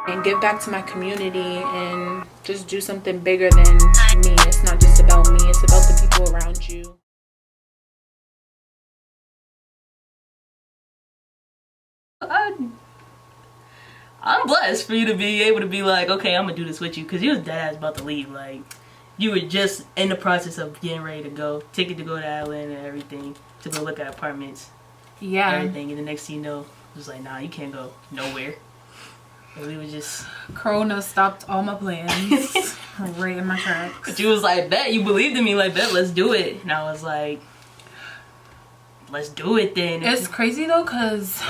and give back to my community and just do something bigger than me. It's not just about me, it's about the people around you. I'm blessed for you to be able to be like, okay, I'm gonna do this with you, because you was dead ass about to leave. Like, you were just in the process of getting ready to go, ticket to go to Atlanta and everything, to go look at apartments, everything, and the next thing you know, it was like, nah, you can't go nowhere. And we were just... Corona stopped all my plans right in my tracks. But you was like, bet, you believed in me, like, bet, let's do it. And I was like, let's do it then. It's crazy though, because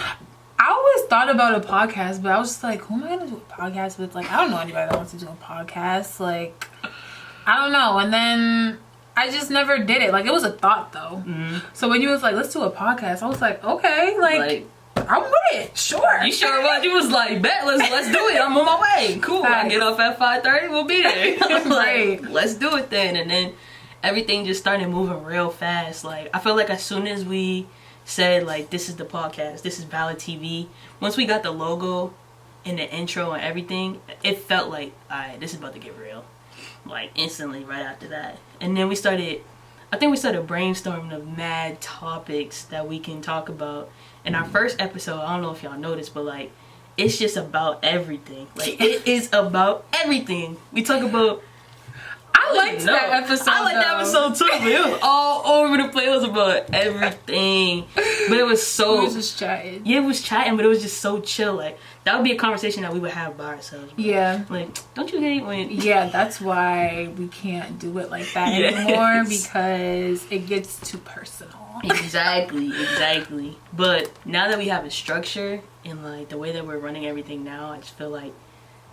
I always thought about a podcast, but I was just like, who am I gonna do a podcast with? Like, I don't know anybody that wants to do a podcast. Like, I don't know. And then I just never did it. Like, it was a thought though. So when you was like, let's do a podcast, I was like, okay, like I'm with it. Sure. You sure was? You was like, bet, let's do it. I'm on my way. Cool. I get off at 5:30. We'll be there. I was like, let's do it then. And then everything just started moving real fast. Like, I feel like as soon as we said, like, this is the podcast, this is Valid TV, once we got the logo and the intro and everything, it felt like, alright, this is about to get real. Like, instantly right after that. And then we started, I think we started brainstorming of mad topics that we can talk about. In our first episode, I don't know if y'all noticed, but like, it's just about everything. Like, it is about everything. We talk about... I liked that episode. I liked that episode too, but it was all over the place. It was about everything. But it was so... We was just chatting. Yeah, it was chatting, but it was just so chill. Like, that would be a conversation that we would have by ourselves. Bro. Yeah. Like, don't you hate when... Yeah, that's why we can't do it like that anymore, because it gets too personal. Exactly. But now that we have a structure and like the way that we're running everything now, I just feel like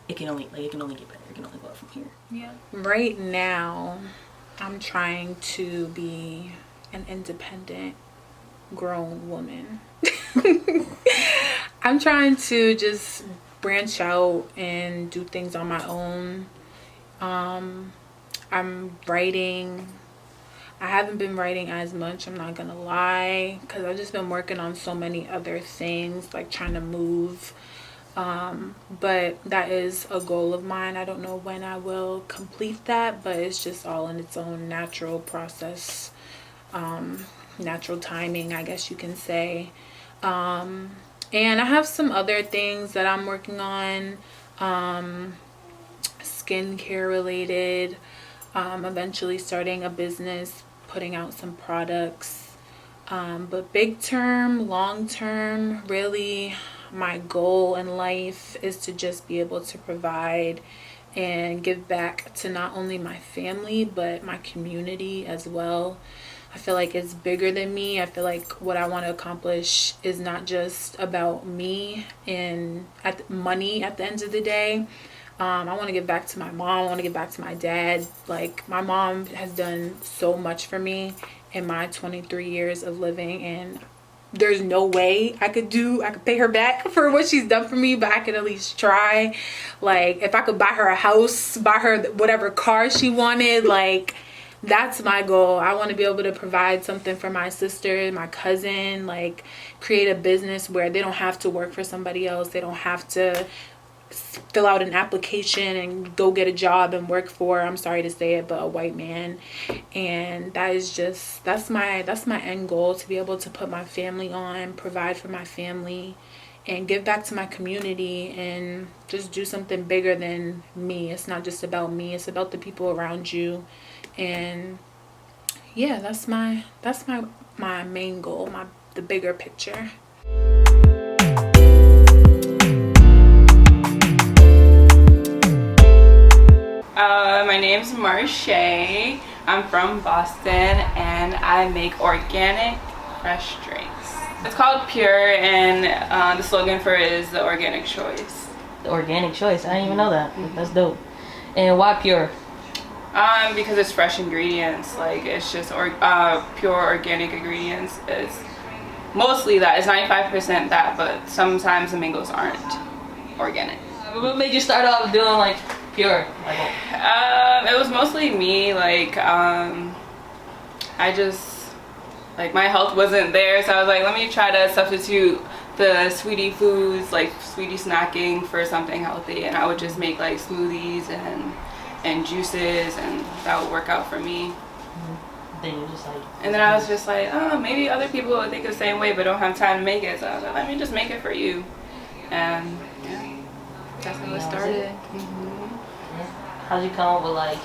it can only get better. It can only go up from here. Yeah. Right now, I'm trying to be an independent, grown woman. I'm trying to just branch out and do things on my own. I'm writing. I haven't been writing as much, I'm not gonna lie, because I've just been working on so many other things, like trying to move. But that is a goal of mine. I don't know when I will complete that, but it's just all in its own natural process, natural timing, I guess you can say. And I have some other things that I'm working on, skincare related, eventually starting a business, putting out some products, but big term, long term, really my goal in life is to just be able to provide and give back to not only my family but my community as well. I feel like it's bigger than me. I feel like what I want to accomplish is not just about me and money at the end of the day. I want to give back to my mom. I want to give back to my dad. Like, my mom has done so much for me in my 23 years of living, and there's no way I could pay her back for what she's done for me, but I could at least try. Like, if I could buy her a house, buy her whatever car she wanted, like, that's my goal. I want to be able to provide something for my sister, my cousin, like, create a business where they don't have to work for somebody else. They don't have to fill out an application and go get a job and work for, I'm sorry to say it, but a white man. And that is just, that's my end goal, to be able to put my family on, provide for my family, and give back to my community, and just do something bigger than me. It's not just about me, it's about the people around you. And yeah, that's my main goal, the bigger picture. My name's Shae. I'm from Boston, and I make organic, fresh drinks. It's called Pure, and the slogan for it is the organic choice. The organic choice. I didn't even know that. That's dope. And why Pure? Because it's fresh ingredients. Like, it's just pure organic ingredients. It's mostly that. It's 95% that, but sometimes the mangoes aren't organic. What made you start off doing like Pure? It was mostly me. Like, I just, like, my health wasn't there, so I was like, let me try to substitute the sweetie foods, like sweetie snacking for something healthy, and I would just make like smoothies and juices, and that would work out for me. Then you're just like, and then I was just like, oh, maybe other people would think the same way but don't have time to make it, so I was like, let me just make it for you. And yeah, that's how it started. How'd you come up with like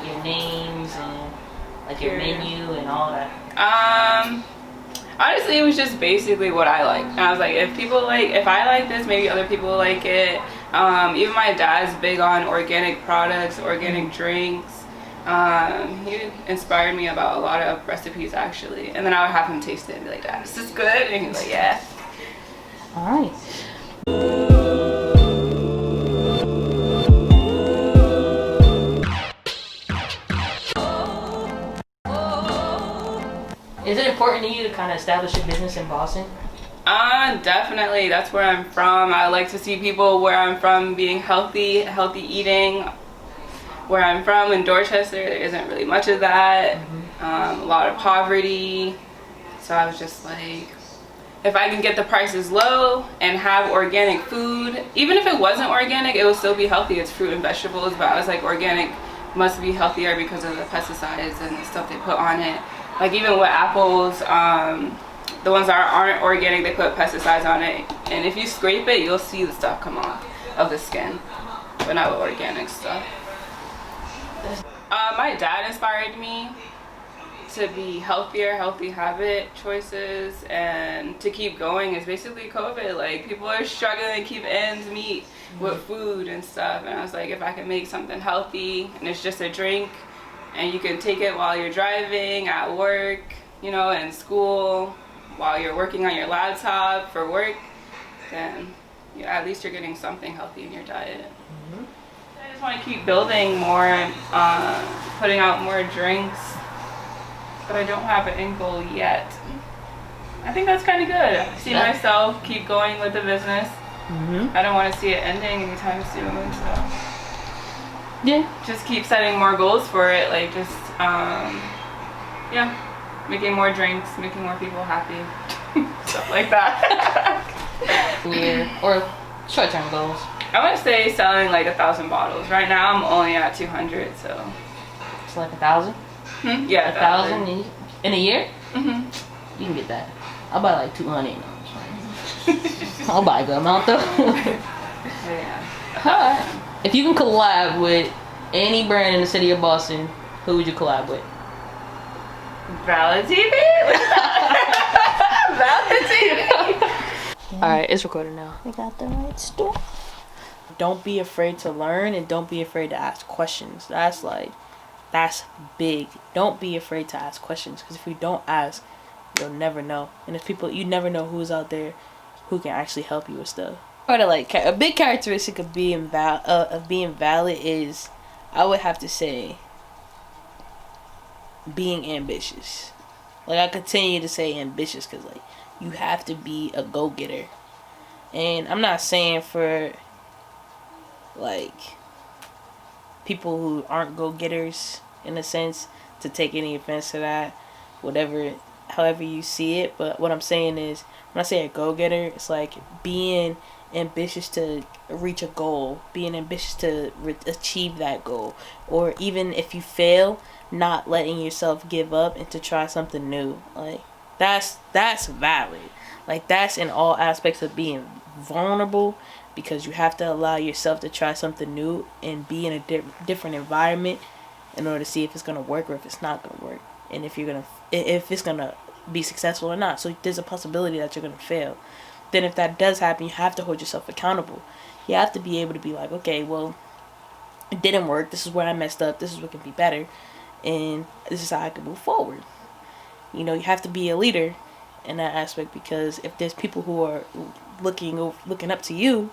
your names and like your menu and all that? Honestly, it was just basically what I like. And I was like, if I like this, maybe other people like it. Even my dad's big on organic products, organic drinks. He inspired me about a lot of recipes actually. And then I would have him taste it and be like, Dad, is this good? And he's like, yeah. All right. Is it important to you to kind of establish a business in Boston? Definitely. That's where I'm from. I like to see people where I'm from being healthy eating. Where I'm from in Dorchester, there isn't really much of that. A lot of poverty. So I was just like, if I can get the prices low and have organic food, even if it wasn't organic, it would still be healthy. It's fruit and vegetables, but I was like, organic must be healthier because of the pesticides and the stuff they put on it. Like even with apples, the ones that aren't organic, they put pesticides on it, and if you scrape it, you'll see the stuff come off of the skin, but not with organic stuff. My dad inspired me to be healthier, healthy habit choices, and to keep going. Is basically COVID. Like, people are struggling to keep ends meet with food and stuff, and I was like, if I can make something healthy and it's just a drink and you can take it while you're driving, at work, you know, in school, while you're working on your laptop for work, then at least you're getting something healthy in your diet. I just want to keep building more, putting out more drinks, but I don't have an end goal yet. I think that's kind of good. I see myself keep going with the business. I don't want to see it ending anytime soon, so just keep setting more goals for it, like just making more drinks, making more people happy, stuff like that. Or short-term goals. I want to say selling like 1,000 bottles. Right now I'm only at 200, so it's like 1,000. Yeah, 1,000 in a year. You can get that. I'll buy like 200. I'll buy a good amount though. Alright. If you can collab with any brand in the city of Boston, who would you collab with? VALIDTV? VALIDTV. Alright, it's recorded now. We got the right store. Don't be afraid to learn, and don't be afraid to ask questions. That's big. Don't be afraid to ask questions, because if you don't ask, you'll never know. And if people, you never know who's out there who can actually help you with stuff. Or to like a big characteristic of being valid is, I would have to say, being ambitious. Like, I continue to say ambitious because like you have to be a go-getter. And I'm not saying for like people who aren't go-getters in a sense to take any offense to that, however you see it, but what I'm saying is, when I say a go-getter, it's like being ambitious to reach a goal, being ambitious to achieve that goal, or even if you fail, not letting yourself give up and to try something new. Like, that's valid. Like, that's in all aspects of being vulnerable, because you have to allow yourself to try something new and be in a different environment in order to see if it's gonna work or if it's not gonna work, and if it's gonna be successful or not. So there's a possibility that you're gonna fail. Then if that does happen, you have to hold yourself accountable. You have to be able to be like, okay, well, it didn't work. This is where I messed up. This is what can be better, and this is how I can move forward. You know, you have to be a leader in that aspect, because if there's people who are looking up to you,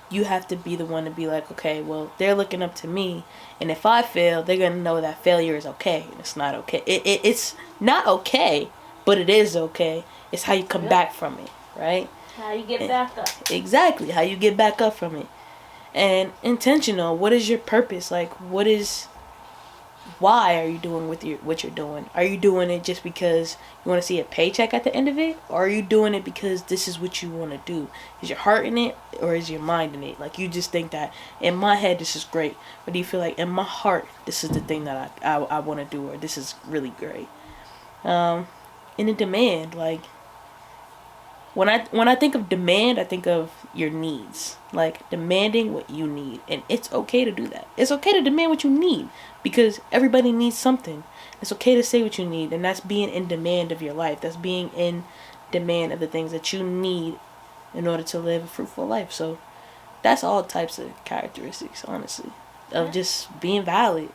you have to be the one to be like, okay, well, they're looking up to me, and if I fail, they're gonna know that failure is okay, and it's not okay. It's not okay, but it is okay. It's how you come back from it, right? How you get back up. Exactly, how you get back up from it. And intentional, what is your purpose? Like, what is why are you doing what you're doing? Are you doing it just because you want to see a paycheck at the end of it, or are you doing it because this is what you want to do? Is your heart in it, or is your mind in it? Like, you just think that in my head this is great, or do you feel like in my heart this is the thing that I want to do, or this is really great? In the demand, like, when I think of demand, I think of your needs, like demanding what you need, and it's okay to do that. It's okay to demand what you need, because everybody needs something. It's okay to say what you need, and that's being in demand of your life. That's being in demand of the things that you need in order to live a fruitful life. So that's all types of characteristics, honestly, of just being valid.